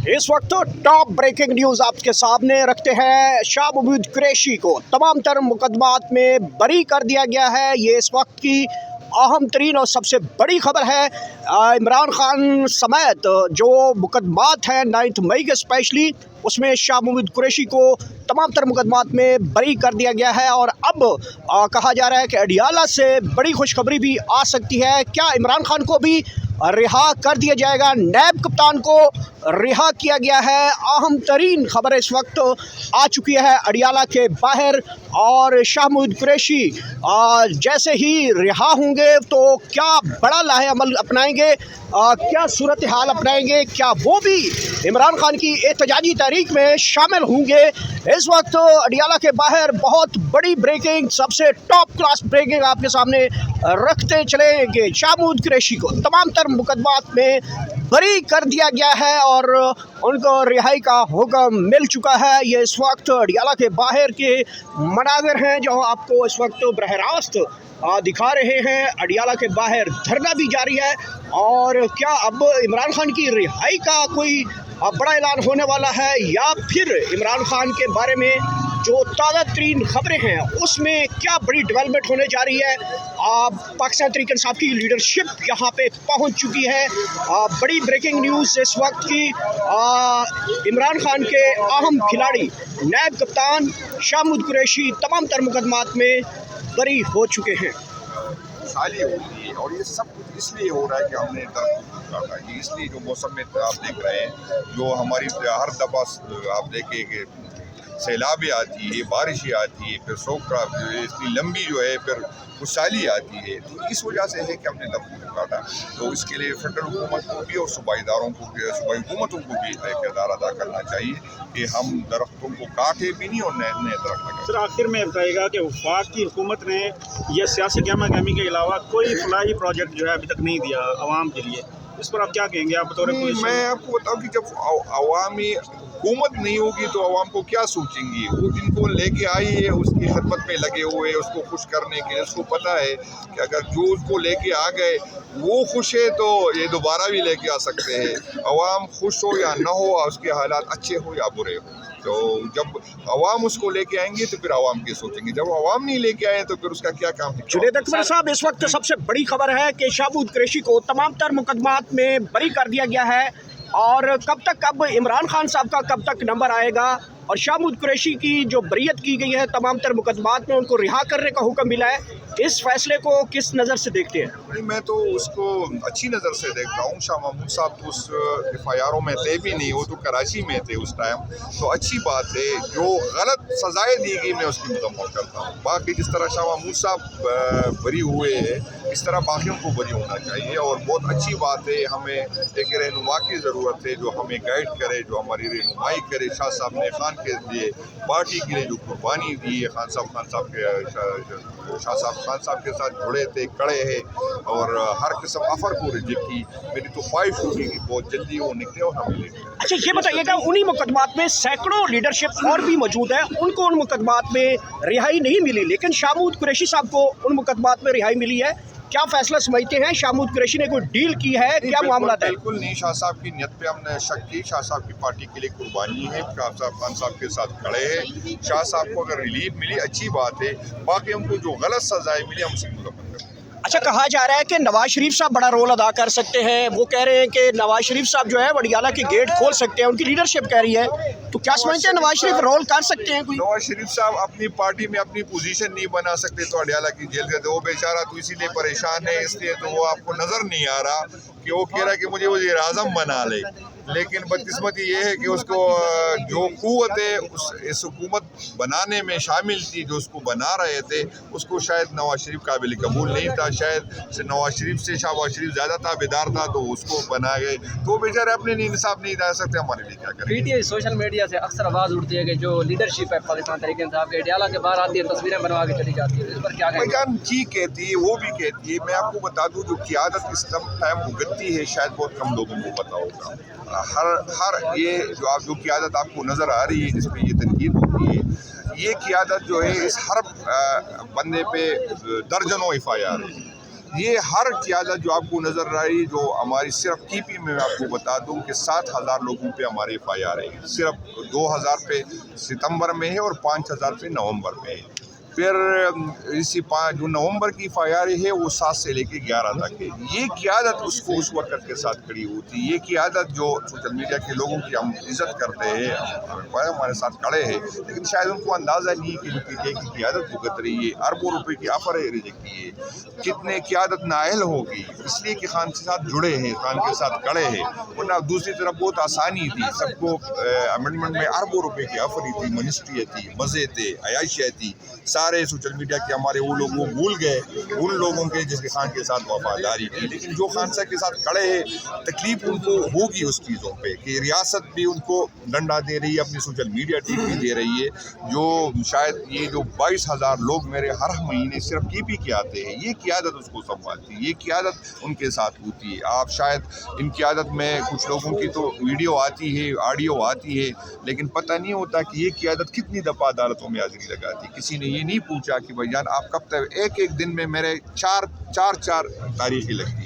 इस वक्त top breaking news आपके सामने रखते हैं। शाह महमूद कुरैशी को तमाम तर मुकदमात में बरी कर दिया गया है। ये इस वक्त की अहम तरीन और सबसे बड़ी खबर है। इमरान खान समेत जो मुकदमात हैं 9 मई के स्पेशली, उसमें शाह महमूद कुरैशी को तमाम तर मुकदमात में बरी कर दिया गया है। और अब कहा जा रहा है कि अडियाला से बड़ी खुशखबरी भी आ सकती है। क्या इमरान खान को भी रिहा कर दिया जाएगा? नैब कप्तान को रिहा किया गया है। अहम तरीन खबर इस वक्त आ चुकी है अडियाला के बाहर। और शाह महमूद कुरैशी जैसे ही रिहा होंगे तो क्या बड़ा लाहे अमल अपनाएंगे, क्या सूरत हाल अपनाएंगे, क्या वो भी इमरान खान की एहतजाजी तहरीक में शामिल होंगे? इस वक्त अडियाला के बाहर बहुत बड़ी ब्रेकिंग, सबसे टॉप क्लास ब्रेकिंग आपके सामने रखते चलेंगे। शाह महमूद कुरैशी को तमाम तर मुकदमात में बरी कर दिया गया है और उनको रिहाई का हुक्म मिल चुका है। ये इस वक्त अडियाला के बाहर के मनाज़र हैं जो आपको इस वक्त बरह रास्त दिखा रहे हैं। अडियाला के बाहर धरना भी जारी है। और क्या अब इमरान खान की रिहाई का कोई बड़ा ऐलान होने वाला है, या फिर इमरान खान के बारे में जो ताज़ा तरीन खबरें हैं उसमें क्या बड़ी डेवलपमेंट होने जा रही है? पाकिस्तान तहरीक इंसाफ की लीडरशिप यहाँ पे पहुँच चुकी है। बड़ी ब्रेकिंग न्यूज़ इस वक्त की, इमरान खान के अहम खिलाड़ी नैब कप्तान शाह महमूद कुरैशी तमाम तर मुकदमात में बरी हो चुके हैं। साली होती है और ये सब कुछ इसलिए हो रहा है कि हमने काटा है। इसलिए जो मौसम में आप देख रहे हैं, जो हमारी हर दफ़ा आप देखें कि सैलाबें आती है, बारिशें आती है, फिर सोखा इतनी लंबी जो है, फिर खुशहाली आती है, तो इस वजह से है कि हमने दरख्त को काटा। तो इसके लिए फेडरल हुकूमत को भी और सूबाई इदारों को भी, सूबाई हुकूमतों को भी किरदार अदा करना चाहिए कि हम दरख्तों को काटे भी नहीं और नए नए दरख्त लगाएं। सर, आखिर में बताइएगा कि वफाक की हुकूमत ने यह सियासी गहमा गहमी के अलावा कोई फलाही प्रोजेक्ट जो है अभी तक नहीं दिया आवाम के लिए, इस पर आप क्या कहेंगे? आप बतौर मैं आपको बताऊँ कि जब अवामी हुकूमत नहीं होगी तो अवाम को क्या सोचेंगी? वो जिनको लेके आई है उसकी खिदमत में लगे हुए, उसको खुश करने के लिए। उसको पता है कि अगर जो उसको लेके आ गए वो खुश है तो ये दोबारा भी लेके आ सकते हैं। अवाम खुश हो या ना हो, उसके हालात अच्छे हो या बुरे हो, तो जब अवाम उसको लेके आएंगे तो फिर अवाम के सोचेंगे। जब अवाम नहीं लेके आए तो फिर उसका क्या काम है? जुनैद अकबर साहब, इस वक्त सबसे बड़ी खबर है कि शाह महमूद कुरैशी को तमाम तर मुकदमात में बरी कर दिया गया है। और कब तक, अब इमरान खान साहब का कब तक नंबर आएगा? और शाह महमूद कुरैशी की जो बरीयत की गई है तमाम तर मुकदमात में, उनको रिहा करने का हुक्म मिला है, इस फैसले को किस नज़र से देखते हैं? नहीं, मैं तो उसको अच्छी नज़र से देखता हूँ। शाह महमूद साहब तो उस FIR में थे भी नहीं, वो तो कराची में थे उस टाइम, तो अच्छी बात है। जो गलत सजाएं दी गई मैं उसकी मजम्मत करता हूँ। बाकी जिस तरह शाह महमूद साहब बरी हुए हैं, इस तरह बाकियों को बरी होना चाहिए और बहुत अच्छी बात है। हमें एक रहनुमा की ज़रूरत है जो हमें गाइड करे, जो हमारी रहनुमाई करे। शाह साहब ने खान के लिए, पार्टी के लिए जो कुर्बानी दी है, खान साहब शाह साहब के साथ जुड़े थे, खड़े हैं और हर किस्म अफर को रिजेक्ट की। मेरी तो ख्वाहिश होगी कि बहुत जल्दी वो निकले और हमें ले। अच्छा, ये बताइएगा, उन्हीं मुकदमात में सैकड़ों लीडरशिप और भी मौजूद है, उनको उन मुकदमात में रिहाई नहीं मिली, लेकिन शाह महमूद कुरैशी साहब को उन मुकदमात में रिहाई मिली है। क्या फैसला समझते हैं? शाह महमूद कुरैशी ने कोई डील की है? क्या मामला है? बिल्कुल नहीं। शाह साहब की नियत पे हमने शक की। शाह साहब की पार्टी के लिए कुर्बानी है। शाह साहब खान साहब के साथ खड़े हैं। शाह साहब को अगर रिलीफ मिली अच्छी बात है, बाकी हमको जो गलत सजाएं मिली हम उसकी मुकम्मल करें। अच्छा, कहा जा रहा है कि नवाज शरीफ साहब बड़ा रोल अदा कर सकते हैं। वो कह रहे हैं कि नवाज शरीफ साहब जो है अडियाला के गेट खोल सकते हैं, उनकी लीडरशिप कह रही है। तो क्या समझते हैं, नवाज शरीफ रोल कर सकते हैं कोई? नवाज शरीफ साहब अपनी पार्टी में अपनी पोजीशन नहीं बना सकते तो अडियाला की जेल से, वो बेचारा तो इसीलिए परेशान है, इसलिए तो वो आपको नज़र नहीं आ रहा कि वो कह रहा है कि मुझे वज़ीर आज़म बना ले। लेकिन बदकिस्मती ये है कि उसको जो क़ुव्वत है इस हुकूमत बनाने में शामिल थी, जो उसको बना रहे थे, उसको शायद नवाज शरीफ काबिल कबूल नहीं था। शायद नवाज शरीफ से शहबाज शरीफ ज़्यादा ताबेदार था तो उसको बना गए। तो बेचारे अपने लिए इंसाफ नहीं डाल सकते, हमारे लिए क्या करें? PTI सोशल मीडिया से अक्सर आवाज़ उठती है कि जो लीडरशिप है पाकिस्तान तहरीक इंसाफ के, अडियाला के बाहर आती है, तस्वीरें बनवा के चली जाती है, इस पर क्या कहेंगे? भाईजान जी कहती है, वो भी कहती है। मैं आपको बता दूं, जो क़ियादत इस टाइम भुगतती है शायद बहुत कम लोगों को पता होगा। हर ये जो क़ियादत आपको नज़र आ रही है जिसमें ये तनकीद होती है, ये क़ियादत जो है इस हर बंदे पे दर्जनों FIR है। یہ ہر قیادت جو آپ کو نظر آ رہی ہے، جو ہماری صرف ٹی پی میں آپ کو بتا دوں کہ 7,000 لوگوں پہ ہمارے FIR ہے، صرف 2,000 پہ ستمبر میں ہے اور 5,000 پہ نومبر میں ہے۔ پھر اسی جو نومبر کی FIR ہے وہ 7 سے لے کے 11 تک ہے۔ یہ قیادت اس کو اس وقت کے ساتھ کھڑی ہوتی ہے، یہ قیادت جو سوشل میڈیا کے لوگوں کی ہم عزت کرتے ہیں، ہمارے ساتھ کھڑے ہیں، لیکن شاید ان کو اندازہ نہیں کہ PTI کی قیادت بھگت رہی ہے، اربوں روپے کی آفر ریجیکٹ کی ہے، کتنے قیادت نااہل ہوگی اس لیے کہ خان کے ساتھ جڑے ہیں، خان کے ساتھ کھڑے ہیں، ورنہ دوسری طرف بہت آسانی تھی، سب کو امنڈمنٹ میں اربوں روپے کی آفر تھی، منسٹری تھی، مزے تھے، عیاشیاں تھی، سارے سوشل میڈیا کے ہمارے وہ لوگ وہ بھول گئے ان لوگوں کے جس کے خان کے ساتھ وفاداری تھی، لیکن جو خان صاحب کے ساتھ کھڑے ہیں تکلیف ان کو ہوگی اس چیزوں پہ کہ ریاست بھی ان کو ڈنڈا دے رہی ہے، اپنی سوشل میڈیا ٹی پی دے رہی ہے، جو شاید یہ جو 22,000 لوگ میرے ہر مہینے صرف ٹی پی کے آتے ہیں، یہ قیادت اس کو سنبھالتی ہے، یہ قیادت ان کے ساتھ ہوتی ہے۔ آپ شاید ان قیادت میں کچھ لوگوں کی تو ویڈیو آتی ہے، آڈیو آتی ہے، لیکن پتہ نہیں ہوتا کہ یہ قیادت کتنی دفعہ عدالتوں میں حاضری لگاتی۔ کسی نے یہ نہیں پوچھا کہ بھائی جان آپ کب تک ایک دن میں میرے چار تاریخیں لگتی